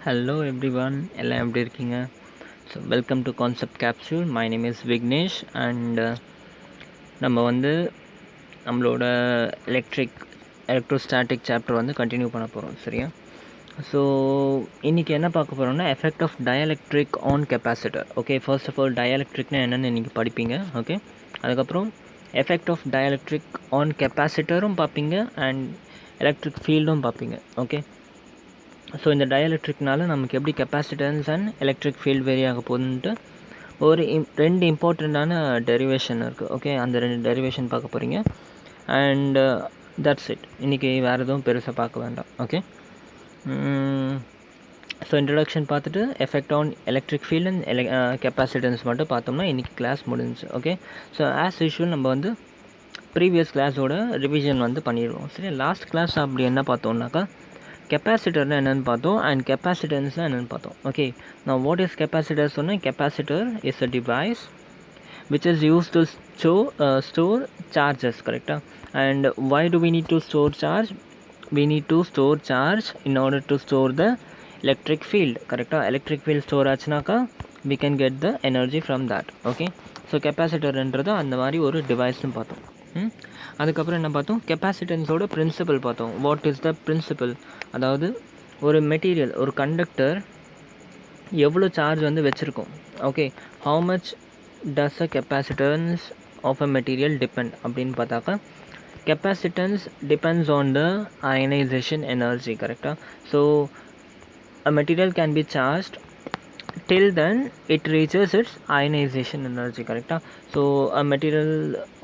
Hello everyone, எல்லாம் எப்படி இருக்கீங்க? So welcome to concept capsule. My name is Vignesh and நம்ம வந்து நம்மளோட எலக்ட்ரோஸ்டாட்டிக் சாப்டர் வந்து கண்டினியூ பண்ண போகிறோம், சரியா? ஸோ இன்றைக்கி என்ன பார்க்க போகிறோம்னா effect of dielectric on capacitor. Okay, first of all டயலெக்ட்ரிக்னா என்னென்னு இன்றைக்கி படிப்பீங்க. ஓகே, அதுக்கப்புறம் எஃபெக்ட் ஆஃப் டயலெக்ட்ரிக் ஆன் கெப்பாசிட்டரும் பார்ப்பீங்க அண்ட் எலக்ட்ரிக் ஃபீல்டும் பார்ப்பீங்க. ஓகே, ஸோ இந்த டயலெக்ட்ரிக்னால நமக்கு எப்படி capacitance and electric field vary ஆக போகுதுன்ட்டு ஒரு ரெண்டு இம்பார்ட்டண்ட்டான டெரிவேஷன் இருக்குது. ஓகே, அந்த ரெண்டு டெரிவேஷன் பார்க்க போகிறீங்க அண்ட் தட்ஸ் இட். இன்றைக்கி வேறு எதுவும் பெருசாக பார்க்க வேண்டாம். ஓகே, ஸோ இன்ட்ரடக்ஷன் பார்த்துட்டு effect on electric field and capacitance மட்டும் பார்த்தோம்னா இன்றைக்கி கிளாஸ் முடிஞ்சு. ஓகே, ஸோ ஆஸ் யூஷுவல் நம்ம வந்து ப்ரீவியஸ் கிளாஸோட ரிவிஷன் வந்து பண்ணிடுவோம். சரி, லாஸ்ட் கிளாஸ் அப்படி என்ன பார்த்தோம்னாக்கா கெப்பாசிட்டர்னா என்னென்னு பார்த்தோம் அண்ட் கெப்பாசிட்டன்ஸ்னால் என்னென்னு பார்த்தோம். ஓகே, நான் வாட் இஸ் கெப்பாசிட்டர் சொன்னேன். Capacitor is a device which is used to store charges, கரெக்டாக? and why do we need to store charge? We need to store charge in order to store the electric field, கரெக்டாக? electric field store ஆச்சுனாக்கா we can get the energy from that. Okay, so கெப்பாசிட்டர்ன்றது அந்த மாதிரி ஒரு டிவைஸ்னு பார்த்தோம். அதுக்கப்புறம் என்ன பார்த்தோம்? கெப்பாசிட்டன்ஸோட பிரின்சிபல் பார்த்தோம். What is the principle? அதாவது ஒரு மெட்டீரியல், ஒரு கண்டக்டர் எவ்வளோ சார்ஜ் வந்து வச்சுருக்கோம். Okay, how much does a capacitance of a material depend அப்படின்னு பார்த்தாக்கா capacitance depends on the ionization energy, கரெக்டாக? So a material can be charged till then it reaches its ionization energy, கரெக்டாக? So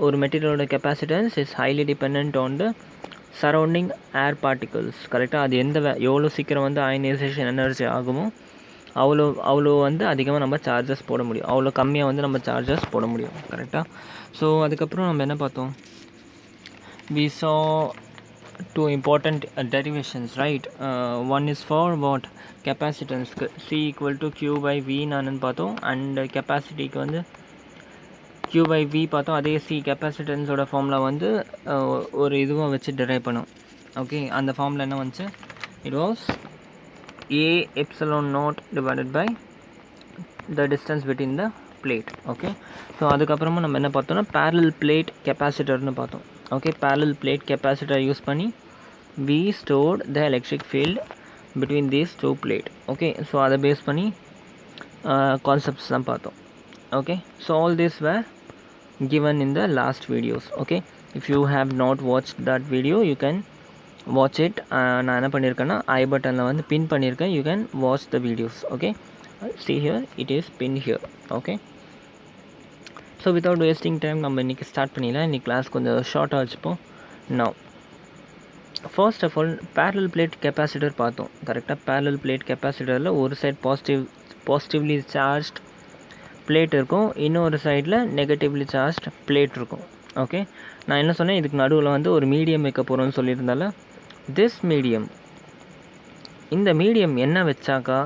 ஒரு மெட்டீரியலோட capacitance is highly depend on the surrounding air particles, கரெக்டாக? அது எவ்வளோ சீக்கிரம் வந்து அயனைசேஷன் எனர்ஜி ஆகுமோ அவ்வளோ வந்து அதிகமாக நம்ம சார்ஜஸ் போட முடியும், அவ்வளோ கம்மியாக வந்து நம்ம சார்ஜஸ் போட முடியும், கரெக்டாக? ஸோ அதுக்கப்புறம் நம்ம என்ன பார்த்தோம்? we saw two important derivations, right? One is for what? Capacitance, C equal to Q by V நான் பார்த்தோம் அண்ட் கெப்பாசிட்டிக்கு வந்து Q by V பார்த்தோம். அதே C கெப்பாசிட்டன்ஸோட ஃபார்முலா வந்து ஒரு இதுவாக வச்சு டெரைவ் பண்ணோம். ஓகே, அந்த ஃபார்முலா என்ன வந்துச்சு? It was A epsilon naught divided by the distance between the plate. Okay, so அதுக்கப்புறமா நம்ம என்ன பார்த்தோம்னா parallel plate கெப்பாசிட்டர்னு பார்த்தோம். Okay, parallel plate capacitor use பண்ணி we stored the electric field between these two plate. Okay, so அதை base பண்ணி concepts தான் பார்த்தோம். Okay, so all this were given in the last videos. okay, if you have not watched that video you can watch it. நான் என்ன பண்ணியிருக்கேன்னா ஐ பட்டனில் வந்து பின் பண்ணியிருக்கேன். you can watch the videos. okay, see here, it is pinned here. okay, so without wasting time நம்ம இன்றைக்கி start பண்ணிடலாம். இன்றைக்கி கிளாஸ் கொஞ்சம் ஷார்ட்டாக வச்சுப்போம். now first of all parallel plate capacitor பார்த்தோம், கரெக்டாக? parallel plate கெப்பாசிட்டரில் ஒரு சைட் பாசிட்டிவ்லி சார்ஜ்ட் பிளேட் இருக்கும், இன்னொரு சைடில் நெகட்டிவ்லி சார்ஜ்ட் பிளேட் இருக்கும். ஓகே, நான் என்ன சொன்னேன்? இதுக்கு நடுவில் வந்து ஒரு மீடியம் வைக்க போகிறோன்னு சொல்லியிருந்தால திஸ் மீடியம், இந்த மீடியம் என்ன வச்சாக்கா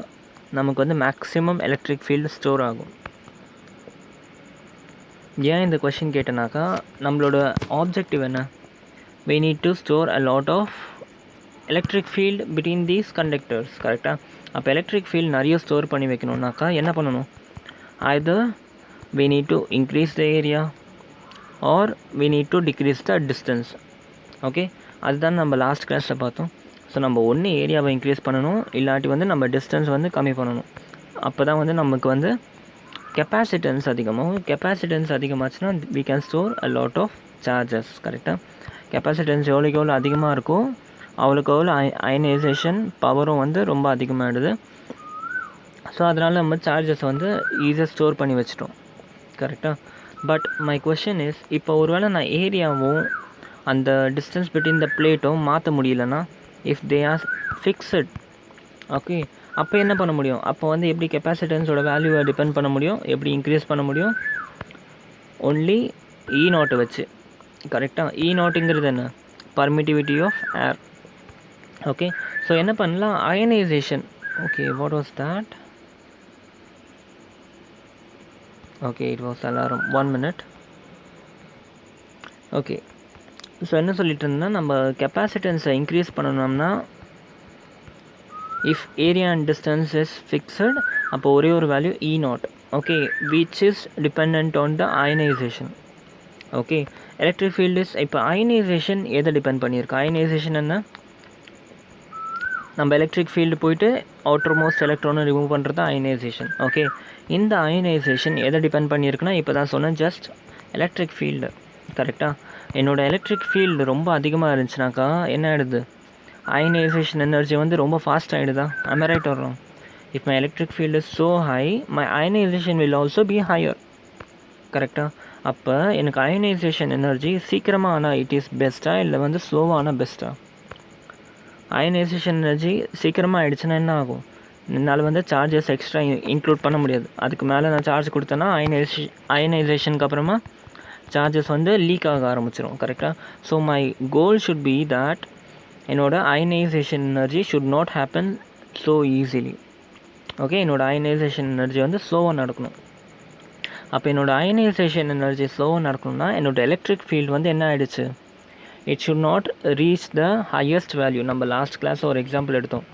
நமக்கு வந்து மேக்ஸிமம் எலக்ட்ரிக் ஃபீல்டு ஸ்டோர் ஆகும். ஏன் இந்த கொஷின் கேட்டேனாக்கா நம்மளோட ஆப்ஜெக்டிவ் என்ன? we need to store a lot of electric field between these conductors, கரெக்டாக? அப்போ எலக்ட்ரிக் ஃபீல்டு நிறைய ஸ்டோர் பண்ணி வைக்கணுன்னாக்கா என்ன பண்ணணும்? either we need to increase the area or we need to decrease the distance. Okay, அதுதான் நம்ம last கிளாஸில் பார்த்தோம். ஸோ நம்ம ஒன்று ஏரியாவை இன்க்ரீஸ் பண்ணணும், இல்லாட்டி வந்து நம்ம டிஸ்டன்ஸ் வந்து கம்மி பண்ணணும். அப்போ தான் வந்து நமக்கு வந்து கெப்பாசிட்டன்ஸ் அதிகமாகும். கெப்பாசிட்டன்ஸ் அதிகமாச்சுன்னா we can store a lot of charges, கரெக்டாக? கெப்பாசிட்டன்ஸ் எவ்வளோக்கு எவ்வளோ அதிகமாக இருக்கும் அவ்வளோக்கு எவ்வளோ அயனைசேஷன் பவரும் வந்து ரொம்ப அதிகமாகிடுது. ஸோ அதனால் நம்ம சார்ஜஸ் வந்து ஈஸியாக ஸ்டோர் பண்ணி வச்சிட்டோம், கரெக்டாக? பட் மை கொஷின் இஸ், இப்போ ஒருவேளை நான் ஏரியாவும் அந்த டிஸ்டன்ஸ் பிட்வீன் த பிளேட்டும் மாற்ற முடியலன்னா, if they are fixed, okay, அப்போ என்ன பண்ண முடியும்? அப்போ வந்து எப்படி கெப்பாசிட்டன்ஸோட வேல்யூவை டிபெண்ட் பண்ண முடியும்? எப்படி இன்க்ரீஸ் பண்ண முடியும்? ஒன்லி இ நாட்டை வச்சு, கரெக்டாக? இ நாட்டுங்கிறது என்ன? Permittivity of air. Okay, so என்ன பண்ணலாம்? Ionization. Okay, what was that? Okay, it was alarm. 1 minute. Okay, so என்ன சொல்லிட்டு இருந்தேன்னா நம்ம கெப்பாசிட்டன்ஸை இன்க்ரீஸ் பண்ணணும்னா if area and distance is fixed, அப்போ ஒரே ஒரு value E naught, okay, which is dependent on the ionization. Okay, electric field is, இப்போ ionization எதை டிபெண்ட் பண்ணியிருக்கு? ionization என்ன? நம்ம எலக்ட்ரிக் ஃபீல்டு போயிட்டு அவுட்டர் மோஸ்ட் எலக்ட்ரானை ரிமூவ் பண்ணுறது தான் அயனைசேஷன். ஓகே, இந்த அயனைசேஷன் எதை டிபெண்ட் பண்ணியிருக்குன்னா இப்போ தான் சொன்னேன், ஜஸ்ட் எலக்ட்ரிக் ஃபீல்டு. கரெக்டாக, என்னோடய எலக்ட்ரிக் ஃபீல்டு ரொம்ப அதிகமாக இருந்துச்சுனாக்கா என்ன ஆகிடுது? அயனைசேஷன் எனர்ஜி வந்து ரொம்ப fast ஆகிடுதா? am I right or wrong? if my electric field is so high, my ionization will also be higher. கரெக்டாக, அப்போ எனக்கு அயனைசேஷன் எனர்ஜி சீக்கிரமாக ஆனால் இட் இஸ் பெஸ்ட்டாக இல்லை வந்து ஸ்லோவாக ஆனால் பெஸ்ட்டாக? அயனைசேஷன் எனர்ஜி சீக்கிரமாக ஆகிடுச்சுன்னா என்ன ஆகும்? என்னால் வந்து சார்ஜஸ் எக்ஸ்ட்ரா இன்க்ளூட் பண்ண முடியாது. அதுக்கு மேலே நான் சார்ஜ் கொடுத்தேன்னா அயனைசேஷனுக்கு அப்புறமா சார்ஜஸ் வந்து லீக் ஆக ஆரம்பிச்சிடும். கரெக்டாக, so my goal should be that என்னோடய ionization energy should not happen so easily. Okay, என்னோடய அயனைசேஷன் எனர்ஜி வந்து ஸ்லோவாக நடக்கணும். அப்போ என்னோடய அயனைசேஷன் எனர்ஜி ஸ்லோவாக நடக்கணும்னா என்னோடய எலக்ட்ரிக் ஃபீல்டு வந்து என்ன ஆகிடுச்சு? it should not reach the highest value. நம்ம லாஸ்ட் கிளாஸ் ஒரு எக்ஸாம்பிள் எடுத்தோம்.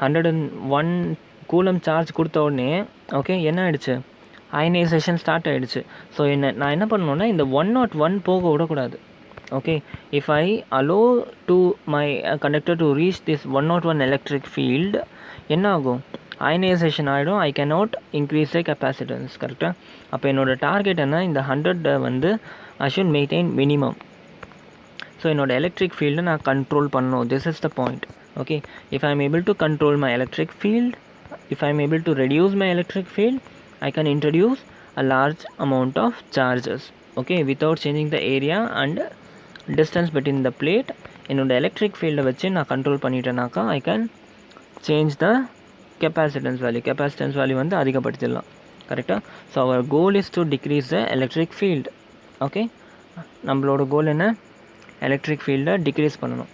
101 கூலம் சார்ஜ் கொடுத்த உடனே ஓகே என்ன ஆகிடுச்சு? அயனைசேஷன் ஸ்டார்ட் ஆகிடுச்சு. ஸோ நான் என்ன பண்ணணுன்னா இந்த 101 போக விடக்கூடாது. Okay, if I allow to my conductor to reach this 101 electric field என்ன ஆகும்? அயனைசேஷன் ஆகிடும். I can not increase the capacitance. கரெக்டாக, அப்போ என்னோடய டார்கெட் என்ன? இந்த 100 வந்து I should maintain minimum. So என்னோடய எலக்ட்ரிக் ஃபீல்டை நான் கண்ட்ரோல் பண்ணணும். This is the point. Okay, if I am able to control my electric field, if I am able to reduce my electric field, I can introduce a large amount of charges. Okay, without changing the area and distance between the plate. என்னோடய electric ஃபீல்டை வச்சு நான் control பண்ணிட்டேனாக்கா I can change the capacitance value. Capacitance value வந்து அதிகப்படுத்திடலாம். கரெக்டாக, so our goal is to decrease the electric field. Okay, நம்மளோட goal என்ன? எலக்ட்ரிக் ஃபீல்டை டிக்ரீஸ் பண்ணணும்.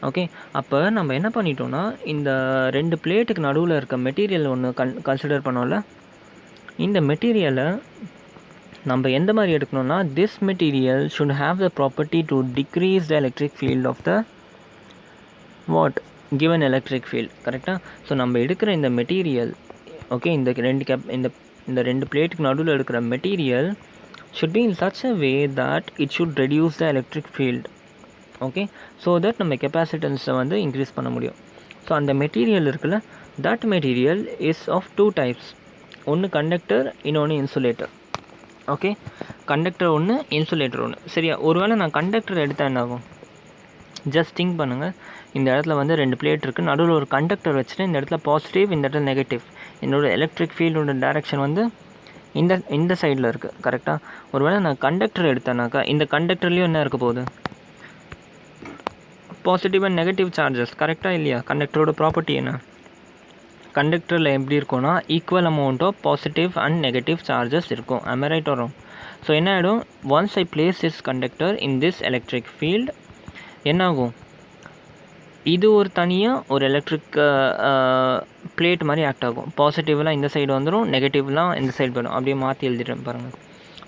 ஓகே, அப்போ நம்ம என்ன பண்ணிட்டோன்னா இந்த 2 பிளேட்டுக்கு நடுவில் இருக்க மெட்டீரியல் ஒன்று கன்சிடர் பண்ணோம்ல. இந்த மெட்டீரியலை நம்ம எந்த மாதிரி எடுக்கணும்னா, this material should have the property to decrease the electric field of the what given electric field. கரெக்டாக, ஸோ நம்ம எடுக்கிற இந்த மெட்டீரியல் ஓகே, இந்த 2 பிளேட்டுக்கு நடுவில் எடுக்கிற material should be in such a way that it should reduce the electric field. Okay, so that நம்ம கெப்பாசிட்டன்ஸை வந்து இன்க்ரீஸ் பண்ண முடியும். ஸோ அந்த மெட்டீரியல் இருக்குல்ல, that material is of 2 types. ஒன்று கண்டக்டர், இன்னொன்று இன்சுலேட்டர். ஓகே, கண்டக்டர் ஒன்று, இன்சுலேட்டர் ஒன்று. சரியா, ஒருவேளை நான் கண்டக்டர் எடுத்தால் என்ன ஆகும்? ஜஸ்ட் திங்க் பண்ணுங்கள். இந்த இடத்துல வந்து 2 பிளேட் இருக்குது, நடுவில் ஒரு கண்டக்டர் வச்சுட்டு இந்த இடத்துல பாசிட்டிவ், இந்த இடத்துல நெகட்டிவ். என்னோடய எலக்ட்ரிக் ஃபீல்டோட டைரக்ஷன் வந்து இந்த சைடில் இருக்குது. கரெக்டாக, ஒருவேளை நான் கண்டக்டர் எடுத்தேனாக்கா இந்த கண்டக்டர்லேயும் என்ன இருக்க போகுது? Positive and negative charges. கரெக்டாக இல்லையா? கண்டக்டரோட ப்ராப்பர்ட்டி என்ன? கண்டக்டரில் எப்படி இருக்கும்னா equal amount of positive and negative charges இருக்கும். am I right or wrong? So என்ன ஆகிடும்? Once I place this conductor in this electric field என்ன ஆகும்? இது ஒரு தனியாக ஒரு எலக்ட்ரிக் பிளேட் மாதிரி ஆக்ட் ஆகும். பாசிட்டிவ்லாம் இந்த சைடு வந்துடும், நெகட்டிவ்லாம் இந்த சைடு போயிடும். அப்படியே மாற்றி எழுதிட்டேன் பாருங்கள்.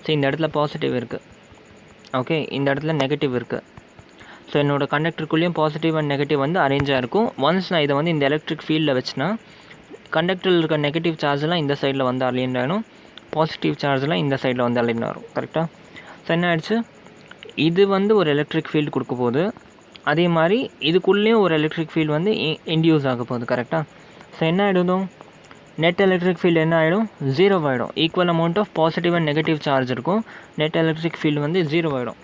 ஸோ இந்த இடத்துல பாசிட்டிவ் இருக்குது. ஓகே, இந்த இடத்துல நெகட்டிவ் இருக்குது. ஸோ என்னோடய கண்டக்டருக்குள்ளேயும் பாசிட்டிவ் அண்ட் நெகட்டிவ் வந்து அரேஞ்சாக இருக்கும். ஒன்ஸ் நான் இதை வந்து இந்த எலக்ட்ரிக் ஃபீல்டில் வச்சுனா கண்டக்டரில் இருக்க நெகட்டிவ் சார்ஜெலாம் இந்த சைடில் வந்து அலைன் ஆகிடும், பாசிட்டிவ் சார்ஜெலாம் இந்த சைடில் வந்து அலைன் ஆகும். கரெக்டாக, ஸோ என்ன ஆகிடுச்சு? இது வந்து ஒரு எலக்ட்ரிக் ஃபீல்டு கொடுக்க போகுது, அதே மாதிரி இதுக்குள்ளேயும் ஒரு எலக்ட்ரிக் ஃபீல்டு வந்து இன்டியூஸ் ஆக போகுது. கரெக்டாக, ஸோ என்ன ஆகிடும்? நெட் எலக்ட்ரிக் ஃபீல்டு என்ன ஆகிடும்? 0 ஆகிடும். Equal amount of positive and negative charge இருக்கும், நெட் எலக்ட்ரிக் ஃபீல்டு வந்து 0 ஆகிடும்.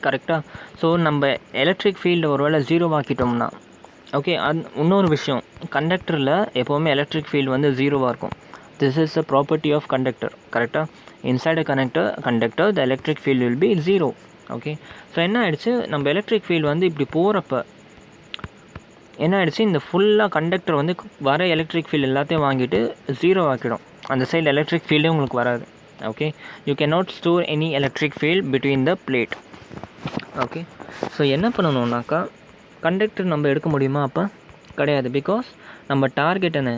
கரெக்டாக, ஸோ நம்ம எலக்ட்ரிக் ஃபீல்டு ஒரு வேளை 0 ஆக்கிட்டோம்னா ஓகே, இன்னொரு விஷயம், கண்டக்டரில் எப்போவுமே எலக்ட்ரிக் ஃபீல்டு வந்து 0வாக இருக்கும். This is the property of conductor. கரெக்டாக, inside a conductor the electric field will be 0. Okay, so என்ன ஆகிடுச்சு? நம்ம எலக்ட்ரிக் ஃபீல்டு வந்து இப்படி போகிறப்ப என்ன ஆகிடுச்சு? இந்த ஃபுல்லாக கண்டக்டர் வந்து வர எலக்ட்ரிக் ஃபீல்டு எல்லாத்தையும் வாங்கிட்டு 0 ஆக்கிடும். அந்த சைடு எலக்ட்ரிக் ஃபீல்டே உங்களுக்கு வராது. Okay, you can not store any electric field between the plate. Okay, so என்ன பண்ணணுன்னாக்கா கண்டக்டர் நம்ம எடுக்க முடியுமா? அப்போ கிடையாது. பிகாஸ் நம்ம டார்கெட் என்ன?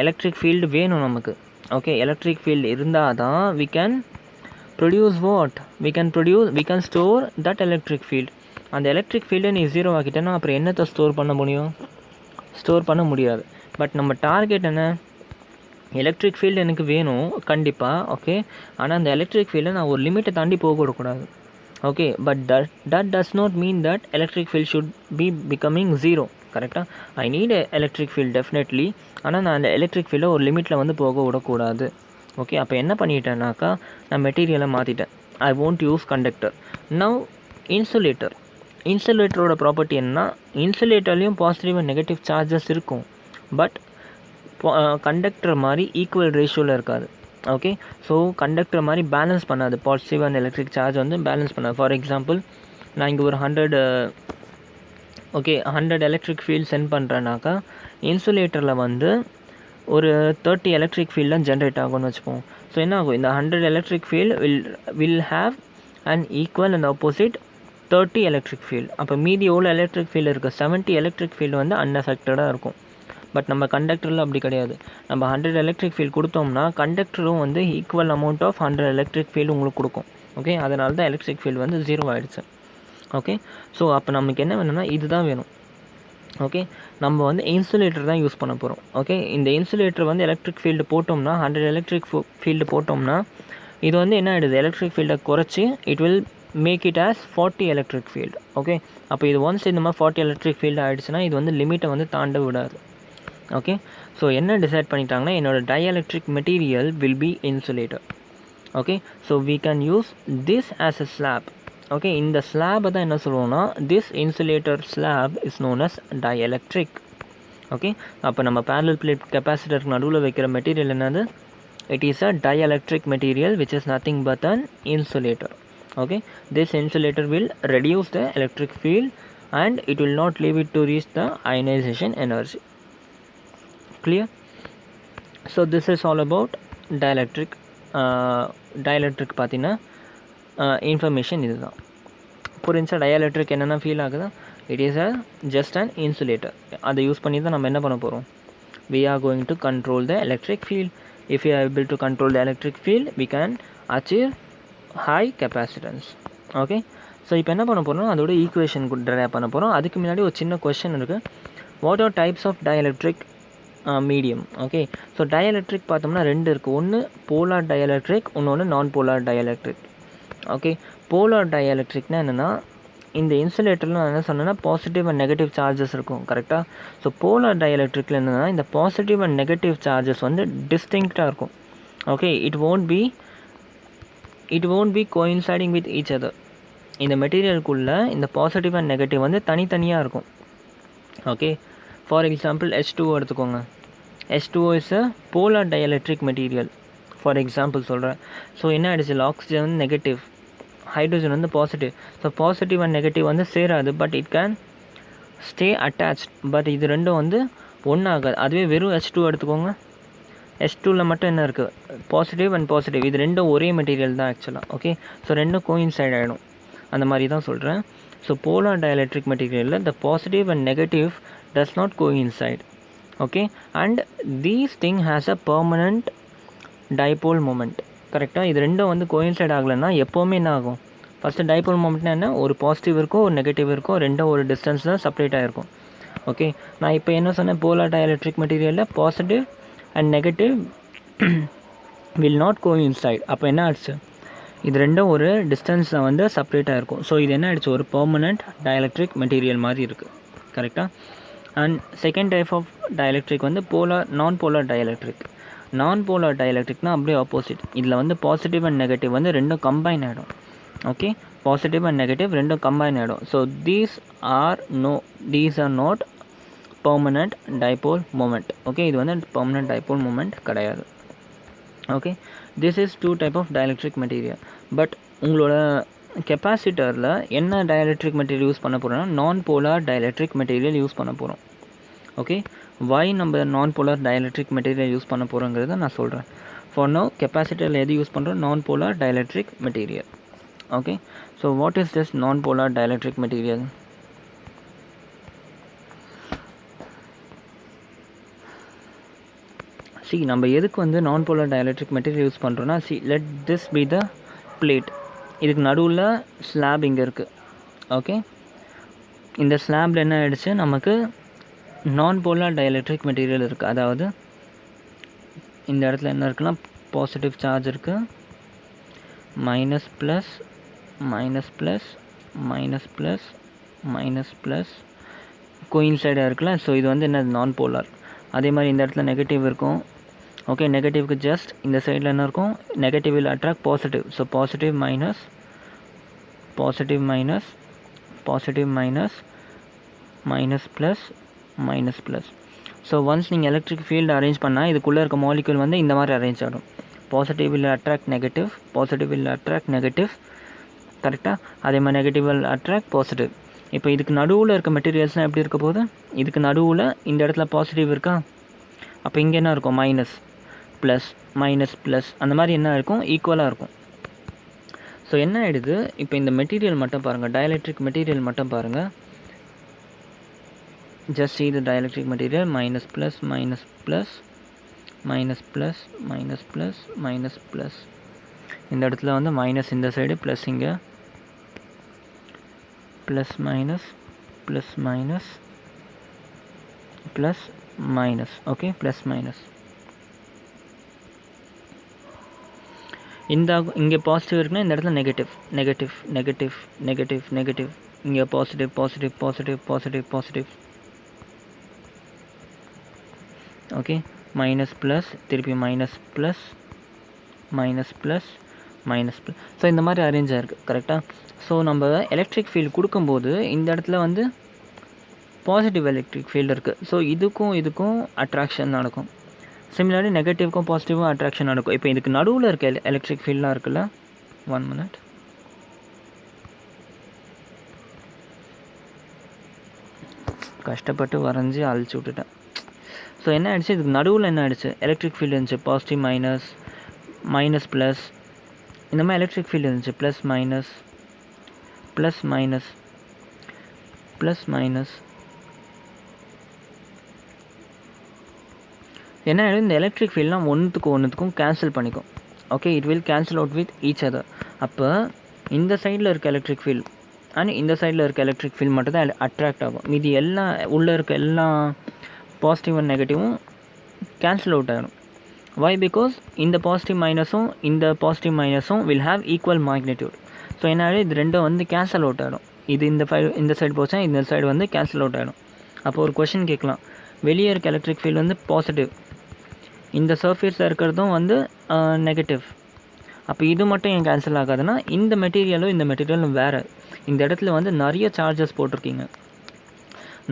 எலக்ட்ரிக் ஃபீல்டு வேணும் நமக்கு. ஓகே, எலக்ட்ரிக் ஃபீல்டு இருந்தால் தான் we can produce what? we can store that electric field. அந்த எலக்ட்ரிக் ஃபீல்டை நீ 0 ஆக்கிட்டேன்னா அப்புறம் என்னத்தை ஸ்டோர் பண்ண முடியும்? ஸ்டோர் பண்ண முடியாது. பட் நம்ம டார்கெட் என்ன, எலக்ட்ரிக் ஃபீல்டு எனக்கு வேணும் கண்டிப்பாக, ஓகே. ஆனால் அந்த எலக்ட்ரிக் ஃபீல்டை நான் ஒரு லிமிட்டை தாண்டி போகக்கூடாது, okay. But that does not mean that electric field should be becoming zero, கரெக்டாக. I need electric field definitely, ஆனால் நான் அந்த எலக்ட்ரிக் ஃபீல்டை ஒரு லிமிட்டில் வந்து போக விடக்கூடாது, ஓகே. அப்போ என்ன பண்ணிட்டேன்னாக்கா, நான் மெட்டீரியலை மாற்றிட்டேன். I won't use conductor. Now insulator. இன்சுலேட்டரோட ப்ராப்பர்ட்டி என்னன்னா, இன்சுலேட்டர்லேயும் பாசிட்டிவ் அண்ட் நெகட்டிவ் சார்ஜஸ் இருக்கும், பட் கண்டக்டர் மாதிரி ஈக்குவல் ரேஷியோவில் இருக்காது, ஓகே. ஸோ கண்டக்டர் மாதிரி பேலன்ஸ் பண்ணாது, பாசிட்டிவ் அண்ட் எலக்ட்ரிக் சார்ஜ் வந்து பேலன்ஸ் பண்ணாது. ஃபார் எக்ஸாம்பிள், நான் இங்கே ஒரு 100 எலக்ட்ரிக் ஃபீல்ட் சென்ட் பண்ணுறேன்னாக்கா, இன்சுலேட்டரில் வந்து ஒரு 30 எலக்ட்ரிக் ஃபீல்ட் தான் ஜென்ரேட் ஆகும்னு வச்சுப்போம். ஸோ என்ன ஆகும், இந்த 100 electric field will have and equal and opposite 30 electric field. அப்போ மீதி எவ்வளோ எலக்ட்ரிக் ஃபீல்டு இருக்குது, 70 எலக்ட்ரிக் ஃபீல்டு வந்து அன்அஃபெக்டடாக இருக்கும். பட் நம்ம கண்டக்டரில் அப்படி கிடையாது. நம்ம 100 எலக்ட்ரிக் ஃபீல்டு கொடுத்தோம்னா கண்டக்டரும் வந்து equal amount of 100 electric field உங்களுக்கு கொடுக்கும், ஓகே. அதனால தான் எலக்ட்ரிக் ஃபீல்டு வந்து 0 ஆகிடுச்சு, ஓகே. ஸோ அப்போ நமக்கு என்ன வேணும்னா இதுதான் வேணும், ஓகே. நம்ம வந்து இன்சுலேட்டர் தான் யூஸ் பண்ண போகிறோம், ஓகே. இந்த இன்சுலேட்டர் வந்து எலக்ட்ரிக் ஃபீல்டு போட்டோம்னா 100 எலக்ட்ரிக் ஃபீல்டு போட்டோம்னா இது வந்து என்ன ஆகிடுது, எலக்ட்ரிக் ஃபீல்டை குறைச்சி it will make it as 40 electric field, okay. அப்போ இது ஒன்ஸ் இந்த மாதிரி 40 எலக்ட்ரிக் ஃபீல்டு ஆகிடுச்சுன்னா இது வந்து லிமிட்டை வந்து தாண்ட விடாது, ஓகே. ஸோ என்ன டிசைட் பண்ணிட்டாங்கன்னா, என்னோடய dielectric material will be insulator, okay. So we can use this as a slab, okay. இந்த ஸ்லாபை தான் என்ன சொல்லுவோம்னா, this insulator slab is known as dielectric, okay. அப்போ நம்ம parallel plate கெப்பாசிட்டருக்கு நடுவில் வைக்கிற மெட்டீரியல் என்னது, it is a dielectric material which is nothing but an insulator, okay. This insulator will reduce the electric field and it will not leave it to reach the ionization energy. Clear? So this is all about dielectric. Dielectric பார்த்தீங்கன்னா information இதுதான். புரிஞ்சா டயஎலக்ட்ரிக் என்னென்ன feel ஆகுதா, it is just an insulator. அதை use பண்ணி தான் நம்ம என்ன பண்ண போகிறோம், we are going to control the electric field. If we are able to control the electric field, we can achieve high capacitance, okay. So இப்போ என்ன பண்ண போகிறோம், அதோட ஈக்குவேஷன் ட்ரைவ் பண்ண போகிறோம். அதுக்கு முன்னாடி ஒரு சின்ன கொஸ்டின் இருக்குது, what are types of dielectric medium, okay. So dielectric பார்த்தோம்னா 2 இருக்குது, ஒன்று போலார் டயஎலக்ட்ரிக், இன்னொன்று non polar dielectric, okay. Polar டயஎலக்ட்ரிக்னா என்னென்னா, இந்த இன்சுலேட்டரில் நான் என்ன சொன்னேன்னா பாசிட்டிவ் அண்ட் நெகட்டிவ் சார்ஜஸ் இருக்கும், கரெக்டாக. ஸோ போலார் டயஎலக்ட்ரிக்கில் என்னென்னா, இந்த பாசிட்டிவ் அண்ட் நெகட்டிவ் சார்ஜஸ் வந்து டிஸ்டிங்க்டாக இருக்கும், okay. It won't be coinciding with each other. இந்த மெட்டீரியலுக்குள்ளே இந்த பாசிட்டிவ் அண்ட் நெகட்டிவ் வந்து தனித்தனியாக இருக்கும், ஓகே. ஃபார் எக்ஸாம்பிள் H2O எடுத்துக்கோங்க. H2O is a polar dielectric material, for example சொல்கிறேன். ஸோ என்ன ஆகிடுச்சு, ஆக்சிஜன் வந்து நெகட்டிவ், ஹைட்ரோஜன் வந்து positive. So positive and negative வந்து சேராது, but it can stay attach. But இது ரெண்டும் வந்து ஒன்றாகாது. அதுவே வெறும் H2 எடுத்துக்கோங்க. H2வில் மட்டும் என்ன இருக்குது, பாசிட்டிவ் அண்ட் பாசிட்டிவ், இது ரெண்டும் ஒரே மெட்டீரியல் தான் ஆக்சுவலாக, ஓகே. ஸோ ரெண்டும் கோயின்சைட் ஆகிடும், அந்த மாதிரி தான் சொல்கிறேன். ஸோ போலார் டயஎலக்ட்ரிக் மெட்டீரியலில் the positive and negative does not coincide, okay. And these thing has a permanent dipole moment, கரெக்டாக. இது ரெண்டும் வந்து கோயின்சைட் ஆகலைன்னா எப்போவுமே என்ன ஆகும், ஃபஸ்ட்டு டைபோல் மொமெண்ட்னா என்ன, ஒரு பாசிட்டிவ் இருக்கும் ஒரு நெகட்டிவ் இருக்கும், ரெண்டும் ஒரு டிஸ்டன்ஸ் தான் செப்பரேட் ஆகிருக்கும், ஓகே. நான் இப்போ என்ன சொன்னேன், போலார் டயஎலக்ட்ரிக் மெட்டீரியலில் positive and negative will not coincide. அப்போ என்ன ஆச்சு, இது ரெண்டும் ஒரு டிஸ்டன்ஸில் வந்து செப்பரேட்டாக இருக்கும். ஸோ இது என்ன ஆகிடுச்சு, ஒரு பெர்மனண்ட் டயஎலக்ட்ரிக் மெட்டீரியல் மாதிரி இருக்குது, கரெக்டாக. அண்ட் செகண்ட் டைப் ஆஃப் டயஎலக்ட்ரிக் வந்து நான் போலார் டயஎலக்ட்ரிக். நான் போலார் டயஎலக்ட்ரிக்னால் அப்படியே ஆப்போசிட். இதில் வந்து பாசிட்டிவ் அண்ட் நெகட்டிவ் வந்து ரெண்டும் கம்பைன் ஆகிடும், ஓகே. பாசிட்டிவ் அண்ட் நெகட்டிவ் ரெண்டும் கம்பைன் ஆகிடும். So these are not permanent dipole moment, okay. இது வந்து பெர்மனண்ட் டைபோல் மொமெண்ட் கிடையாது, okay. This is 2 type of dielectric material. But உங்களோட கெப்பாசிட்டரில் என்ன டயஎலக்ட்ரிக் மெட்டீரியல் யூஸ் பண்ண போகிறோம்னா நான் போலார் டயஎலக்ட்ரிக் மெட்டீரியல் யூஸ் பண்ண போகிறோம், ஓகே. வை நம்ம நான் போலார் டயஎலக்ட்ரிக் மெட்டீரியல் யூஸ் பண்ண போகிறோங்கிறத நான் சொல்கிறேன். ஃபார் நோ கெப்பாசிட்டரில் எது யூஸ் பண்ணுறோம், non polar dielectric material, okay. So what is this non-polar dielectric material? See, நம்ம எதுக்கு வந்து non-polar dielectric material யூஸ் பண்ணுறோன்னா, see, let this be the plate. இதுக்கு நடுவில் ஸ்லாப் இங்கே இருக்குது, ஓகே. இந்த ஸ்லாபில் என்ன ஆகிடுச்சு, நமக்கு நான்-போலார் டயலெக்ட்ரிக் மெட்டீரியல் இருக்குது. அதாவது இந்த இடத்துல என்ன இருக்குன்னா பாசிட்டிவ் சார்ஜ் இருக்குது, minus plus minus plus minus plus minus plus கோயின்சைடாக இருக்குல்ல. ஸோ இது வந்து என்ன நான் போலார். அதே மாதிரி இந்த இடத்துல நெகட்டிவ் இருக்கும். ஓகே, நெகட்டிவ்க்கு ஜஸ்ட் இந்த சைடில் என்ன இருக்கும், negative will attract positive. So positive minus positive minus positive minus minus plus minus plus. So once நீங்கள் எலக்ட்ரிக் ஃபீல்டு அரேஞ்ச் பண்ணால் இதுக்குள்ளே இருக்க மாலிக்யூல் வந்து இந்த மாதிரி அரேஞ்ச் ஆகிடும். Positive will attract negative, positive will attract negative, கரெக்டாக. அதே மாதிரி நெகட்டிவ் வில் அட்ராக்ட் பாசிட்டிவ். இப்போ இதுக்கு நடுவில் இருக்க மெட்டீரியல்ஸ்லாம் எப்படி இருக்க போகுது, இதுக்கு நடுவில் இந்த இடத்துல பாசிட்டிவ் இருக்கா, அப்போ இங்கே என்ன இருக்கும், மைனஸ் ப்ளஸ் மைனஸ் ப்ளஸ், அந்த மாதிரி என்ன இருக்கும், ஈக்குவலாக இருக்கும். ஸோ என்ன ஆகிடுது, இப்போ இந்த மெட்டீரியல் மட்டும் பாருங்கள், டயலெக்ட்ரிக் மெட்டீரியல் மட்டும் பாருங்கள். just see the dielectric material, minus plus minus plus minus plus minus plus minus plus. இந்த இடத்துல வந்து மைனஸ் இந்த சைடு, ப்ளஸ் இங்கே plus minus plus minus plus minus. Okay, plus minus. இந்த இங்கே பாசிட்டிவ் இருக்குன்னா இந்த இடத்துல negative negative negative negative negative, இங்கே positive positive positive positive positive. Okay, minus plus, திருப்பி minus plus minus plus minus plus. So இந்த மாதிரி அரேஞ்ச் ஆகிருக்கு, கரெக்டாக. ஸோ நம்ம எலக்ட்ரிக் ஃபீல்டு கொடுக்கும்போது இந்த இடத்துல வந்து பாசிட்டிவ் எலக்ட்ரிக் ஃபீல்டு இருக்குது. ஸோ இதுக்கும் அட்ராக்ஷன் நடக்கும். சிமிலர்லி நெகட்டிவ்க்கும் பாசிட்டிவும் அட்ராக்ஷன் நடக்கும். இப்போ இதுக்கு நடுவில் இருக்க எலக்ட்ரிக் ஃபீல்டெலாம் இருக்குல்ல, 1 minute. கஷ்டப்பட்டு வரைஞ்சி அழிச்சு விட்டுட்டேன். ஸோ என்ன ஆகிடுச்சு, இதுக்கு நடுவில் என்ன ஆகிடுச்சு, எலக்ட்ரிக் ஃபீல்டு இருந்துச்சு, பாசிட்டிவ் மைனஸ் மைனஸ் ப்ளஸ், இந்த மாதிரி எலக்ட்ரிக் ஃபீல்டு இருந்துச்சு, plus minus plus minus plus minus. என்ன ஆகிடும், இந்த எலக்ட்ரிக் ஃபீல்ட்லாம் ஒன்றுத்துக்கும் கேன்சல் பண்ணிக்கும். Okay, it will cancel out with each other. அப்போ இந்த சைடில் இருக்க எலக்ட்ரிக் ஃபீல்ட் அண்ட் இந்த சைடில் இருக்க எலக்ட்ரிக் ஃபீல்ட் மட்டும் தான் அட்ராக்ட் ஆகும். மீதி எல்லாம் உள்ளே இருக்க எல்லா பாசிட்டிவ் அண்ட் நெகட்டிவும் கேன்சல் அவுட் ஆகிடும். வை, பிகாஸ் இந்த பாசிட்டிவ் மைனஸும் இந்த பாசிட்டிவ் மைனஸும் will have equal magnitude. So என்ன ஆகிடும், இது ரெண்டும் வந்து கேன்சல் அவுட் ஆகிடும். இது இந்த சைடு போச்சா, இந்த சைடு வந்து கேன்சல் அவுட் ஆகிடும். அப்போ ஒரு கொஷின் கேட்கலாம், வெளியே இருக்க எலக்ட்ரிக் ஃபீல்டு வந்து பாசிட்டிவ், இந்த சர்ஃபேஸில் இருக்கிறதும் வந்து நெகட்டிவ், அப்போ இது மட்டும் ஏன் கேன்சல் ஆகாதுன்னா இந்த மெட்டீரியலும் வேறு. இந்த இடத்துல வந்து நிறைய சார்ஜஸ் போட்டிருக்கீங்க,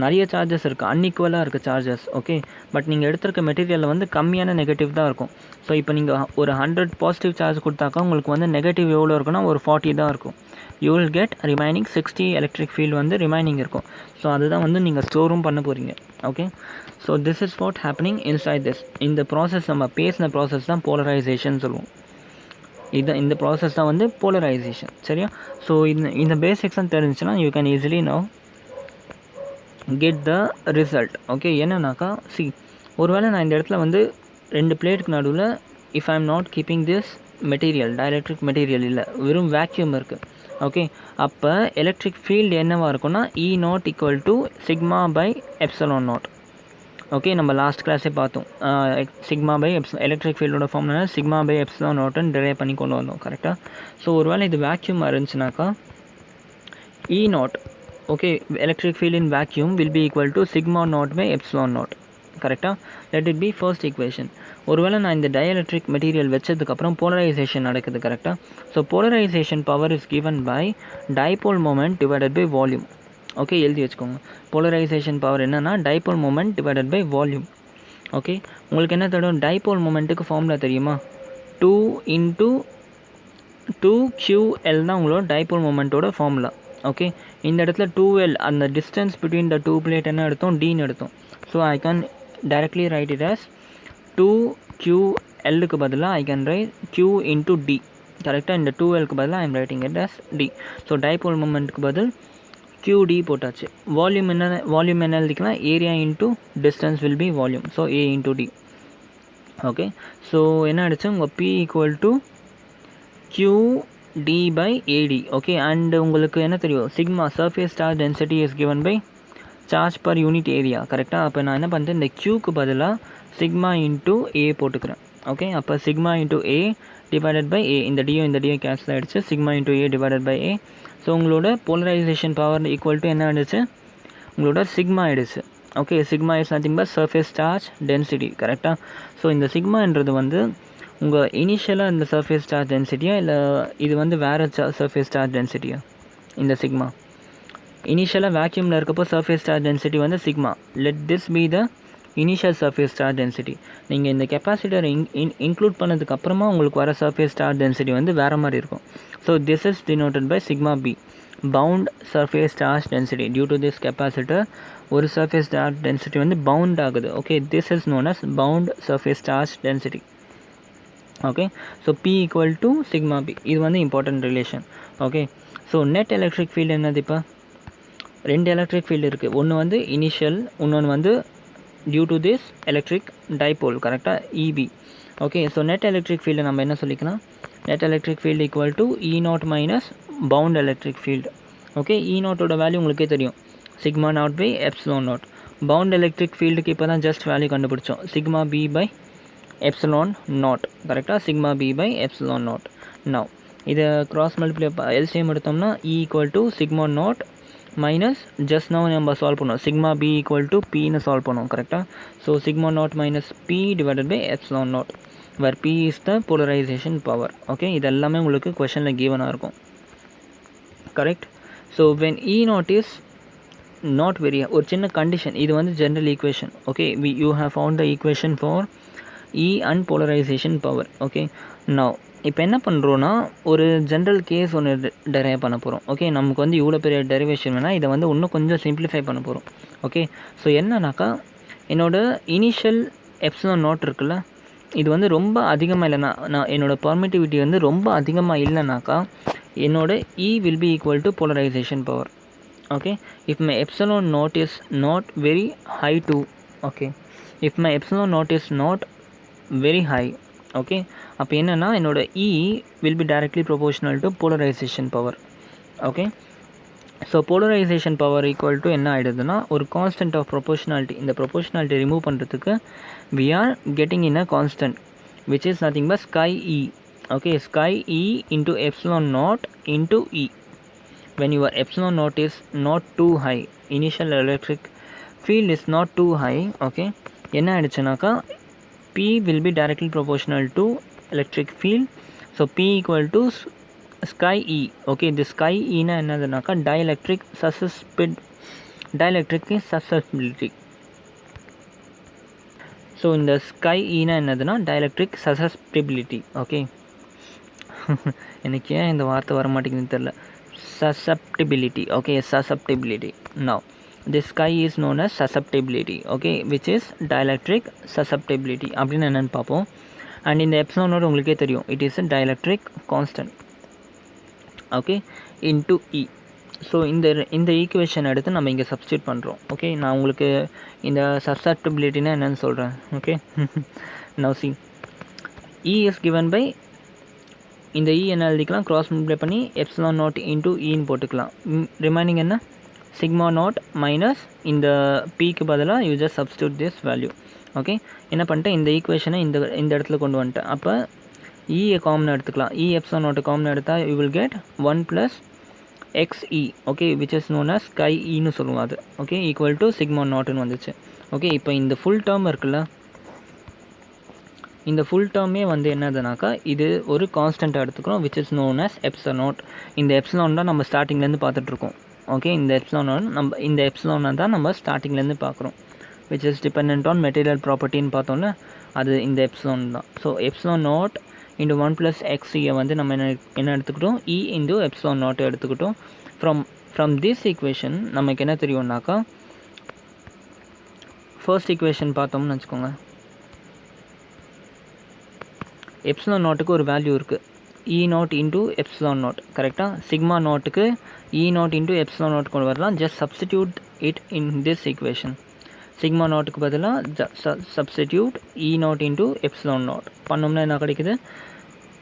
நிறைய சார்ஜஸ் இருக்குது, அன்இக்குவலாக இருக்குது சார்ஜஸ். ஓகே, பட் நீங்கள் எடுத்திருக்க மெட்டீரியலில் வந்து கம்மியான நெகட்டிவ் தான் இருக்கும். ஸோ இப்போ நீங்கள் ஒரு 100 பாசிட்டிவ் சார்ஜ் கொடுத்தாக்கா உங்களுக்கு வந்து நெகட்டிவ் எவ்வளோ இருக்குன்னா ஒரு 40 தான் இருக்கும். You will get remaining 60 electric field வந்து ரிமைனிங் இருக்கும். ஸோ அதுதான் வந்து நீங்கள் ஸ்டோரும் பண்ண போகிறீங்க. Okay, so this is what happening inside this. இந்த ப்ராசஸ், நம்ம பேசின ப்ராசஸ் தான் போலரைசேஷன் சொல்லுவோம். இந்த ப்ராசஸ் தான் வந்து போலரைசேஷன், சரியா. ஸோ இந்த பேசிக்ஸ்லாம் தெரிஞ்சுன்னா you can easily now get the result. Okay, என்னன்னாக்கா ஒருவேளை நான் இந்த இடத்துல வந்து 2 பிளேட்டுக்கு நடுவில் if I am not keeping this material, dielectric material இல்லை, வெறும் வேக்யூம் இருக்குது. ஓகே, அப்போ எலக்ட்ரிக் ஃபீல்டு என்னவாக இருக்குன்னா E0 equal to sigma by epsilon naught. Okay, நம்ம லாஸ்ட் கிளாஸே பார்த்தோம், சிக்மா பை எலக்ட்ரிக் ஃபீல்டோட ஃபார்ம்னா சிக்மா பை எப்சிலான் நாட்னு டிரைவ் பண்ணி கொண்டு வந்தோம், கரெக்டாக. ஸோ ஒருவேளை இது வேக்யூமாக இருந்துச்சுனாக்கா E0, okay, electric field in vacuum will be equal to sigma naught by epsilon naught, கரெக்டாக. Let it be first equation. ஒருவேளை நான் இந்த டயலெக்ட்ரிக் மெட்டீரியல் வச்சதுக்கப்புறம் போலரைசேஷன் நடக்குது, கரெக்டாக. So polarization power is given by dipole moment divided by volume. Okay, எழுதி வச்சுக்கோங்க. Polarization power என்னென்னா dipole moment divided by volume. Okay, உங்களுக்கு என்ன தெரியும், டைபோல் மொமெண்ட்டுக்கு ஃபார்முலா தெரியுமா, 2 × 2ql தான் உங்களோட டைபோல் மொமெண்ட்டோட ஃபார்முலா. ஓகே, இந்த இடத்துல 2l, அந்த டிஸ்டன்ஸ் பிட்வீன் த 2 பிளேட் என்ன எடுத்தோம், dன்னு எடுத்தோம். So I can directly write it as 2qlக்கு பதிலாக I can write q × d, கரெக்டாக. இந்த 2lக்கு பதிலாக I am writing it as d. So dipole மொமெண்ட்டுக்கு பதில் qd போட்டாச்சு. வால்யூம் என்ன எழுதிக்கலாம், area into distance will be volume. So a × d. Okay, so என்ன ஆகிடுச்சு, உங்கள் p equal to qd by ad. Okay, and உங்களுக்கு என்ன தெரியும், sigma surface charge density is given by charge per unit area கரெக்டாக. அப்போ நான் என்ன பண்ணுறேன், இந்த க்யூக்கு பதிலாக சிக்மா இன்ட்டு ஏ போட்டுக்கிறேன். ஓகே, அப்போ sigma into A divided by A, இந்த டியோ கேன்சல் ஆகிடுச்சு, sigma into A divided by A. So உங்களோட போலரைசேஷன் பவர் ஈக்குவல் டு என்ன ஆகிடுச்சு, உங்களோட சிக்மா ஆகிடுச்சு. Okay, sigma is nothing but surface charge density கரெக்டாக. ஸோ இந்த சிக்மான்றது வந்து உங்கள் இனிஷியலாக இந்த சர்ஃபேஸ் சார்ஜ் டென்சிட்டியா இல்லை இது வந்து வேறு சர்ஃபேஸ் சார்ஜ் டென்சிட்டியா? இந்த சிக்மா இனிஷியலாக வேக்யூமில் இருக்கப்போ சர்ஃபேஸ் சார்ஜ் டென்சிட்டி வந்து sigma. Let this be the initial surface charge density. நீங்கள் இந்த கெப்பாசிட்டர் இன்க்ளூட் பண்ணதுக்கு அப்புறமா உங்களுக்கு வர சர்ஃபேஸ் சார்ஜ் டென்சிட்டி வந்து வேறு மாதிரி இருக்கும். So this is denoted by sigma P, bound surface charge density. Due to this capacitor ஒரு சர்ஃபேஸ் சார்ஜ் டென்சிட்டி வந்து பவுண்ட் ஆகுது. Okay, this is known as bound surface charge density. Okay, so P equal to sigma P, இது வந்து important relation. Okay, so net electric field என்னது? இப்போ ரெண்டு electric field இருக்குது. ஒன்று வந்து இனிஷியல், இன்னொன்று வந்து due to this electric dipole கரெக்டாக, EP. Okay, so net electric field நம்ம என்ன சொல்லிக்கலாம், net electric field equal to E naught minus bound electric field. Okay, E நாட்டோட வேல்யூ உங்களுக்கே தெரியும், sigma naught by epsilon naught. Bound electric ஃபீல்டுக்கு இப்போ தான் ஜஸ்ட் வேல்யூ கண்டுபிடிச்சோம், sigma P by epsilon naught கரெக்டாக, sigma P by epsilon naught. Now இதை cross multiply LCM எடுத்தோம்னா E equal to sigma naught minus just now நம்ம solve பண்ணோம், sigma P equal to பின்னு சால்வ் பண்ணோம் கரெக்டாக. So sigma naught minus P divided by epsilon naught, where P is the polarization power. Okay, இது எல்லாமே உங்களுக்கு கொஷனில் கிவனாக இருக்கும் correct. So when E naught is not very, ஒரு சின்ன கண்டிஷன், இது வந்து general equation. Okay, you have found the equation for E and polarization power. Okay, now இப்போ என்ன பண்ணுறோன்னா ஒரு ஜென்ரல் கேஸ் ஒன்று டெரைவ் பண்ண போகிறோம். ஓகே, நமக்கு வந்து இவ்வளோ பெரிய டெரிவேஷன் வேணால் இதை வந்து இன்னும் கொஞ்சம் சிம்பிளிஃபை பண்ண போகிறோம். ஓகே, ஸோ என்னன்னாக்கா என்னோடய இனிஷியல் எப்சிலான் நாட் இருக்குல்ல, இது வந்து ரொம்ப அதிகமாக இல்லைனா, நான் என்னோடய பர்மிட்டிவிட்டி வந்து ரொம்ப அதிகமாக இல்லைனாக்கா என்னோட E will be equal to polarization power. Okay, if my epsilon naught is not very high too, okay, if my epsilon naught is not very high, okay, அப்போ என்னென்னா என்னோட E will be directly proportional to polarization power. Okay, so polarization power equal to என்ன ஆகிடுதுன்னா ஒரு constant of proportionality. இந்த proportionality remove பண்ணுறதுக்கு we are getting in a constant which is nothing but sky E. Okay, sky E into epsilon naught into E. When your epsilon naught is not too high, initial electric field is not too high, okay, என்ன ஆகிடுச்சுனாக்கா P will be directly proportional to electric field. So P equal to sky E. Okay, this sky E na என்னதுனாக்கா dielectric susceptibility. So இந்த sky ஈனா என்னதுன்னா dielectric susceptibility. Okay, எனக்கு ஏன் இந்த வார்த்தை வர மாட்டேங்குதுன்னு தெரில, susceptibility. Okay, susceptibility. Now this sky is known as susceptibility. Okay, which is dielectric susceptibility அப்படின்னு என்னென்னு பார்ப்போம். அண்ட் இந்த எப்சிலான் நாட் உங்களுக்கே தெரியும், it is a dielectric constant. Okay, into E. So இந்த ஈக்குவேஷன் எடுத்து நம்ம இங்கே சப்ஸ்டியூட் பண்ணுறோம். ஓகே, நான் உங்களுக்கு இந்த சப்செப்டிபிலிட்டினா என்னென்னு சொல்கிறேன். Okay, now see, E is given by, இந்த E என்ன எழுதிக்கலாம், கிராஸ் மல்டிப்ளை பண்ணி எப்சிலான் நாட் இன்ட்டு ஈன்னு போட்டுக்கலாம். ரிமைனிங் என்ன, சிக்மா நாட் மைனஸ் இந்த பிக்கு பதிலாக you just substitute this value. Okay, என்ன பண்ணிட்டேன், இந்த ஈக்குவேஷனை இந்த இடத்துல கொண்டு வந்துட்டேன். அப்போ ஈயை காமன் எடுத்துக்கலாம், E எப்சிலான் நாட் காமன் எடுத்தால் you will get 1 + XE. Okay, which is known as chi ஈன்னு சொல்லுவோம் அது. ஓகே, ஈக்குவல் டு சிக்மா நாட்னு வந்துச்சு. ஓகே, இப்போ இந்த ஃபுல் டேர்ம் இருக்குல்ல, இந்த ஃபுல் டேர்மே வந்து என்னதுனாக்கா இது ஒரு கான்ஸ்டண்ட்டாக எடுத்துக்கிறோம், which is known as epsilon naught. இந்த எப்சிலான் தான் நம்ம ஸ்டார்டிங்லேருந்து பார்த்துட்ருக்கோம். ஓகே, இந்த எப்சிலான் தான் நம்ம ஸ்டார்டிங்லேருந்து பார்க்குறோம், which is depend on material ப்ராப்பர்ட்டின்னு பார்த்தோன்னா அது இந்த எப்சிலான் தான். So epsilon naught into 1 + XE வந்து நம்ம என்ன எடுத்துக்கிட்டோம், E இன்டு எப்சிலான் நாட் எடுத்துக்கிட்டோம். ஃப்ரம் திஸ் ஈக்குவேஷன் நமக்கு என்ன தெரியும்னாக்கா, ஃபர்ஸ்ட் ஈக்குவேஷன் பார்த்தோம்னு வச்சுக்கோங்க, எப்சிலான் நாட்டுக்கு ஒரு வேல்யூ இருக்குது, E naught into epsilon naught கரெக்டாக. சிக்மா நாட்டுக்கு E naught into epsilon naught கொண்டு வரலாம், just substitute it in this equation. Sigma நாட்டுக்கு பதிலாக substitute E naught into epsilon naught பண்ணோம்னா என்ன கிடைக்குது,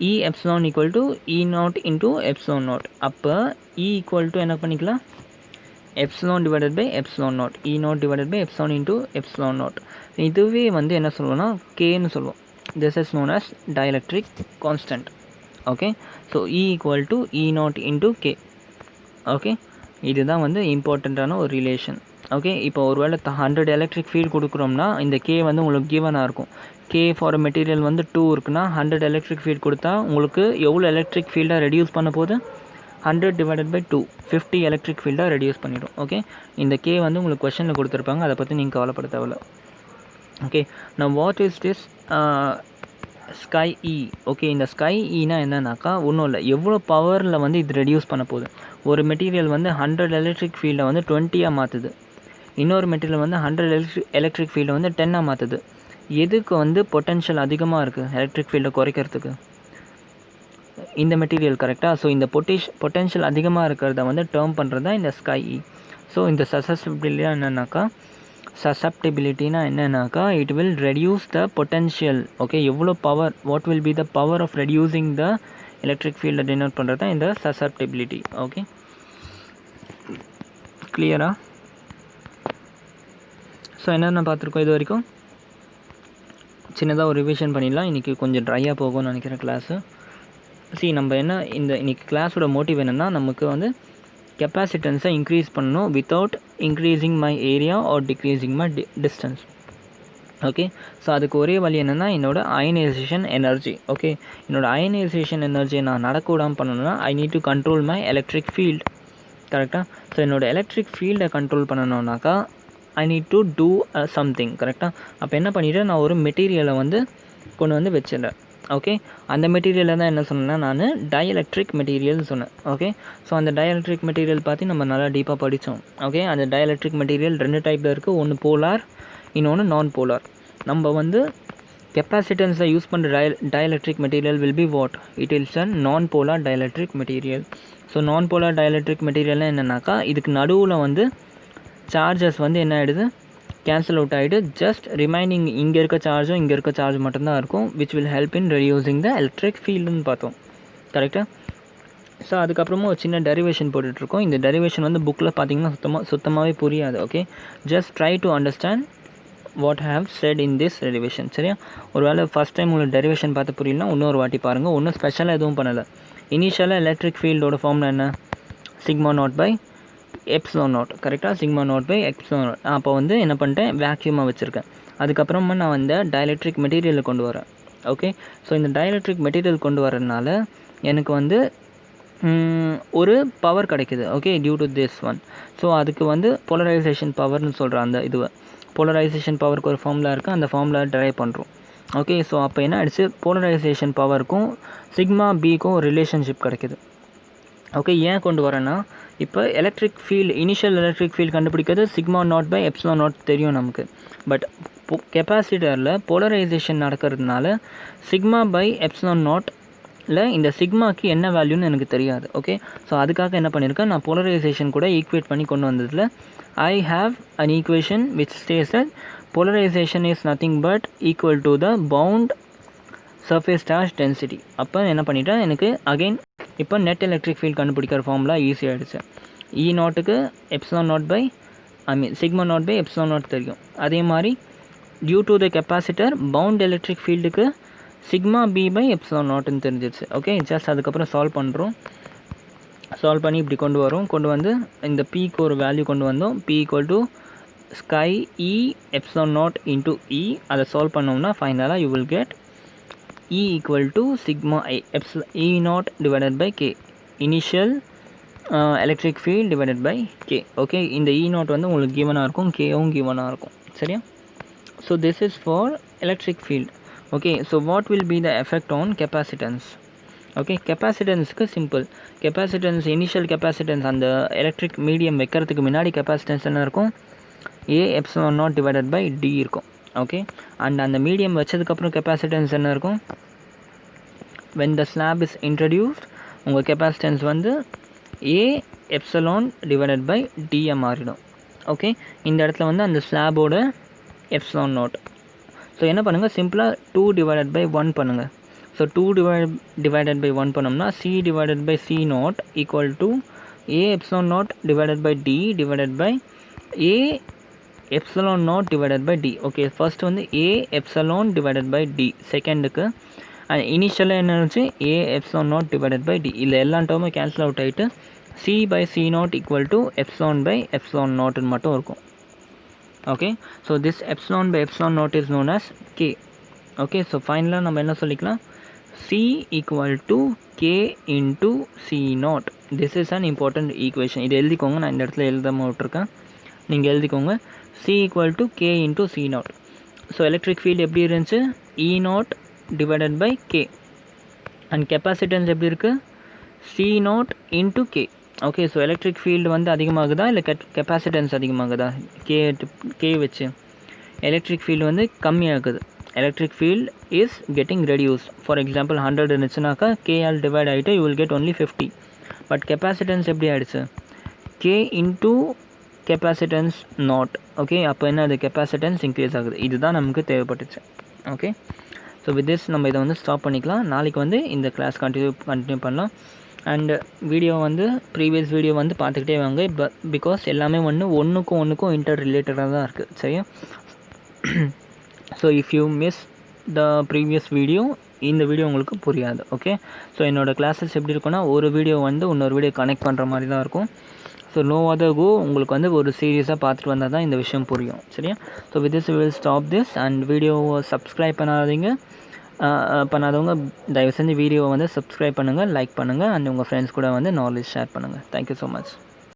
E epsilon equal to E naught into epsilon naught. அப்போ E ஈக்குவல் டு என்ன பண்ணிக்கலாம், epsilon divided by epsilon naught, E naught divided by epsilon into epsilon naught. இதுவே வந்து என்ன சொல்லுவோம்னா கேன்னு சொல்லுவோம். This is known as dielectric constant. Okay, so E equal to E naught into K. Okay, இதுதான் வந்து இம்பார்ட்டண்ட்டான ஒரு ரிலேஷன். ஓகே, இப்போ ஒரு வேளை 100 எலக்ட்ரிக் ஃபீல்டு கொடுக்குறோம்னா இந்த கே வந்து உங்களுக்கு கிவனாக இருக்கும். கே ஃபார் மெட்டீரியல் வந்து 2 இருக்குன்னா 100 எலக்ட்ரிக் ஃபீல்டு கொடுத்தா உங்களுக்கு எவ்வளோ எலக்ட்ரிக் ஃபீல்டாக ரெடியூஸ் பண்ண போது 100 டிவைடட் பை 2, 50 எலக்ட்ரிக் ஃபீல்டாக ரெடியூஸ் பண்ணிடும். ஓகே, இந்த கே வந்து உங்களுக்கு கொஷனில் கொடுத்துருப்பாங்க, அதை பற்றி நீங்கள் கவலைப்பட தேவையில்ல. ஓகே, நான் what is this sky E. Okay, இந்த ஸ்கை ஈனா என்னன்னாக்கா ஒன்றும் இல்லை, எவ்வளோ பவரில் வந்து இது ரெடியூஸ் பண்ண போகுது. ஒரு மெட்டீரியல் வந்து 100 எலக்ட்ரிக் ஃபீல்டை வந்து 20ஆக மாற்றுது, இன்னொரு மெட்டீரியல் வந்து 100 எலக்ட்ரிக் ஃபீல்டை வந்து 10ஆக மாற்றுது. எதுக்கு வந்து பொட்டென்ஷியல் அதிகமாக இருக்குது எலக்ட்ரிக் ஃபீல்டை குறைக்கிறதுக்கு? இந்த மெட்டீரியல் கரெக்டாக. ஸோ இந்த பொட்டென்ஷியல் அதிகமாக இருக்கிறத வந்து டேர்ம் பண்ணுறது தான் இந்த ஸ்கை இ. ஸோ இந்த சசப்டிபிலிட்டினா என்னன்னாக்கா, சசப்டிபிலிட்டினா என்னன்னாக்கா it will reduce the potential. Okay, எவ்வளோ power, what will be the power of reducing the electric ஃபீல்டை டினோட் பண்ணுறது தான் இந்த சசப்டிபிலிட்டி. ஓகே, கிளியரா? ஸோ என்னென்ன பார்த்துருக்கோம் இது வரைக்கும்? சின்னதாக ஒரு ரிவிஷன் பண்ணிடலாம். இன்றைக்கி கொஞ்சம் ட்ரையாக போகும்னு நினைக்கிறேன் கிளாஸு. நம்ம என்ன இன்றைக்கி கிளாஸோட மோட்டிவ் என்னென்னா, நமக்கு வந்து கெப்பாசிட்டன்ஸை இன்க்ரீஸ் பண்ணணும் without increasing my area or decreasing my distance. Okay, so அதுக்கு ஒரே வழி என்னென்னா என்னோடய அயனைசேஷன் எனர்ஜி. ஓகே, என்னோடய அயனைசேஷன் எனர்ஜியை நான் நடக்க விடாமல் பண்ணணும்னா I need to control my electric field. கரெக்டாக? ஸோ என்னோடய எலக்ட்ரிக் ஃபீல்டை கண்ட்ரோல் பண்ணணுன்னாக்கா I need to do something. கரெக்டாக? அப்போ என்ன பண்ணிவிட்டு நான் ஒரு மெட்டீரியலை வந்து கொண்டு வந்து வச்சிடுறேன். ஓகே, அந்த மெட்டீரியலில் தான் என்ன சொன்னேன்னா நான் டயலெக்ட்ரிக் மெட்டீரியல் சொன்னேன். ஓகே, ஸோ அந்த டயலெக்ட்ரிக் மெட்டீரியல் பார்த்து நம்ம நல்லா டீப்பாக படித்தோம். ஓகே, அந்த டயலெக்ட்ரிக் மெட்டீரியல் 2 டைப்பில் இருக்குது, ஒன்று போலார், இன்னொன்று நான் போலார். நம்ம வந்து கெப்பாசிட்டன்ஸை யூஸ் பண்ணுற dielectric material will be what, it is a non polar dielectric material. So non polar dielectric மெட்டீரியல்னால் என்னென்னாக்கா இதுக்கு நடுவில் வந்து சார்ஜஸ் வந்து என்ன ஆகிடுது, கேன்சல் அவுட் ஆகிட்டு ஜஸ்ட் ரிமைனிங் இங்கே இருக்க சார்ஜும் இங்கே இருக்க சார்ஜ் மட்டும்தான் இருக்கும், which will help in reducing the electric ஃபீல்டுன்னு பார்த்தோம். கரெக்டாக? ஸோ அதுக்கப்புறமா ஒரு சின்ன டெரிவேஷன் போட்டுட்ருக்கோம். இந்த டெரிவேஷன் வந்து புக்கில் பார்த்தீங்கன்னா சுத்தமாகவே புரியாது. Okay, just try to understand what have set in this derivation. சரியா? ஒரு வேளை ஃபஸ்ட் டைம் உங்களுக்கு டெரிவேஷன் பார்த்து புரியலனா இன்னொரு வாட்டி பாருங்கள். ஒன்றும் ஸ்பெஷலாக எதுவும் பண்ணலை. இனிஷியலாக எலக்ட்ரிக் ஃபீல்டோட ஃபார்முலா என்ன, sigma naught by epsilon naught. கரெக்டாக? Sigma naught by epsilon naught. அப்போ வந்து என்ன பண்ணிட்டேன், வேக்யூமாக வச்சுருக்கேன். அதுக்கப்புறமா நான் வந்து டயலெக்ட்ரிக் மெட்டீரியலை கொண்டு வரேன். ஓகே, ஸோ இந்த டயலெக்ட்ரிக் மெட்டீரியல் கொண்டு வரதுனால எனக்கு வந்து ஒரு பவர் கிடைக்குது. Okay, due to this one. So அதுக்கு வந்து போலரைசேஷன் பவர்னு சொல்கிற அந்த இதுவை, போலரைசேஷன் பவருக்கு ஒரு ஃபார்முலா இருக்குது, அந்த ஃபார்முலா ட்ரைவ் பண்ணுறோம். ஓகே, ஸோ அப்போ என்ன ஆகிடுச்சு, போலரைசேஷன் பவருக்கும் சிக்மா பிக்கும் ஒரு ரிலேஷன்ஷிப் கிடைக்குது. ஓகே, ஏன் கொண்டு வரேன்னா இப்போ electric field, initial electric field கண்டுபிடிக்கிறது sigma naught by epsilon naught தெரியும் நமக்கு. பட் கெப்பாசிட்டரில் போலரைசேஷன் நடக்கிறதுனால சிக்மா பை எப்சிலான் நாட்டில் இந்த சிக்மாக்கு என்ன வேல்யூன்னு எனக்கு தெரியாது. ஓகே, ஸோ அதுக்காக என்ன பண்ணியிருக்கேன், நான் போலரைசேஷன் கூட ஈக்குவேட் பண்ணி கொண்டு வந்ததில் I have an equation which states that polarization is nothing but equal to the bound surface charge density. அப்போ என்ன பண்ணிட்டேன், எனக்கு அகெயின் இப்போ நெட் எலக்ட்ரிக் ஃபீல்டு கண்டுபிடிக்கிற ஃபார்முலா ஈஸியாகிடுச்சு. இ நாட்டுக்கு epsilon naught by sigma naught by epsilon naught தெரியும். அதே மாதிரி due to the capacitor bound electric ஃபீல்டுக்கு சிக்மா பி பை எப்சிலான் நாட்னு தெரிஞ்சிடுச்சு. ஓகே, ஜஸ்ட் அதுக்கப்புறம் சால்வ் பண்ணுறோம். சால்வ் பண்ணி இப்படி கொண்டு வந்து இந்த பிக்கு ஒரு வேல்யூ கொண்டு வந்தோம். P equal to chi E epsilon naught into E. அதை சால்வ் பண்ணோம்னா ஃபைனலாக you will get E equal to sigma E naught divided by K, initial electric field divided by K. Okay, இந்த E naught வந்து உங்களுக்கு given-ஆக இருக்கும், K-வும் given-ஆக இருக்கும். சரியா? So this is for electric field. Okay, so what will be the effect on capacitance? Okay, capacitance-க்கு simple. Capacitance, initial capacitance, அந்த electric medium வைக்கிறதுக்கு முன்னாடி capacitance என்ன இருக்கும், A epsilon naught divided by D இருக்கும். ஓகே, அண்ட் அந்த medium வச்சதுக்கப்புறம் capacitance என்ன இருக்கும், when the slab is introduced உங்கள் கெப்பாசிட்டன்ஸ் வந்து A எப்சிலான் டிவைடட் பை டியை மாறிடும். ஓகே, இந்த இடத்துல வந்து அந்த ஸ்லாபோட எப்சிலான் நாட். ஸோ என்ன பண்ணுங்கள், சிம்பிளாக 2 டிவைடட் பை 1 பண்ணுங்கள். ஸோ 2 டிவைடட் பை 1 பண்ணோம்னா C divided by C naught equal to A epsilon naught divided by D divided by A epsilon naught divided by D. Okay, first வந்து A epsilon divided by D, செகண்டுக்கு and இனிஷியலாக என்ன இருந்துச்சு A epsilon naught divided by D. இல்லை எல்லா டேர்மும் cancel out ஆகிட்டு C by C naught equal to epsilon by epsilon naught மட்டும் இருக்கும். Okay, so this epsilon by epsilon naught is known as K. Okay, so ஃபைனலாக நம்ம என்ன சொல்லிக்கலாம், C equal to K into C naught. This is an important equation. இது எழுதிக்கோங்க, நான் இந்த இடத்துல எழுதாமல் விட்டுருக்கேன், நீங்கள் எழுதிக்கோங்க. C equal to K into C naught. So electric field எப்படி இருந்துச்சு, E naught divided by K. And capacitance எப்படி இருக்குது, C naught into K. Okay, so electric field வந்து அதிகமாகுதா இல்லை கெப்பாசிட்டன்ஸ் அதிகமாகுதா, கே வச்சு எலக்ட்ரிக் ஃபீல்டு வந்து கம்மியாகுது. Electric field is getting reduce. For example 100 இருந்துச்சுனாக்கா கேஆல் டிவைட் ஆகிட்டு you will get only 50. But capacitance எப்படி ஆகிடுச்சு, K into capacitance naught. Okay, அப்போ என்ன, அது கெப்பாசிட்டன்ஸ் இன்க்ரீஸ் ஆகுது. இதுதான் நமக்கு தேவைப்பட்டுச்சு. ஓகே, ஸோ வித் திஸ் நம்ம இதை வந்து ஸ்டாப் பண்ணிக்கலாம். நாளைக்கு வந்து இந்த கிளாஸ் கண்டினியூ பண்ணலாம். அண்டு வீடியோ வந்து ப்ரீவியஸ் வீடியோ வந்து பார்த்துக்கிட்டே வாங்க. பிகாஸ் எல்லாமே ஒன்றுக்கும் இன்டர் ரிலேட்டடாக தான் இருக்குது. சரியா? So if you miss the previous video, இந்த வீடியோ உங்களுக்கு புரியாது. ஓகே, ஸோ என்னோடய கிளாஸஸ் எப்படி இருக்குன்னா, ஒரு வீடியோ வந்து இன்னொரு வீடியோ கனெக்ட் பண்ணுற மாதிரி தான் இருக்கும். ஸோ நோ அதர் கோ, உங்களுக்கு வந்து ஒரு சீரியஸாக பார்த்துட்டு வந்தால் தான் இந்த விஷயம் புரியும். சரியா? So with this will stop this. And வீடியோவை சப்ஸ்கிரைப் பண்ணாதவங்க தயவு செஞ்சு வீடியோவை வந்து சப்ஸ்கிரைப் பண்ணுங்கள், லைக் பண்ணுங்கள், அண்ட் உங்கள் ஃப்ரெண்ட்ஸ் கூட வந்து நாலேஜ் ஷேர் பண்ணுங்கள். Thank you so much.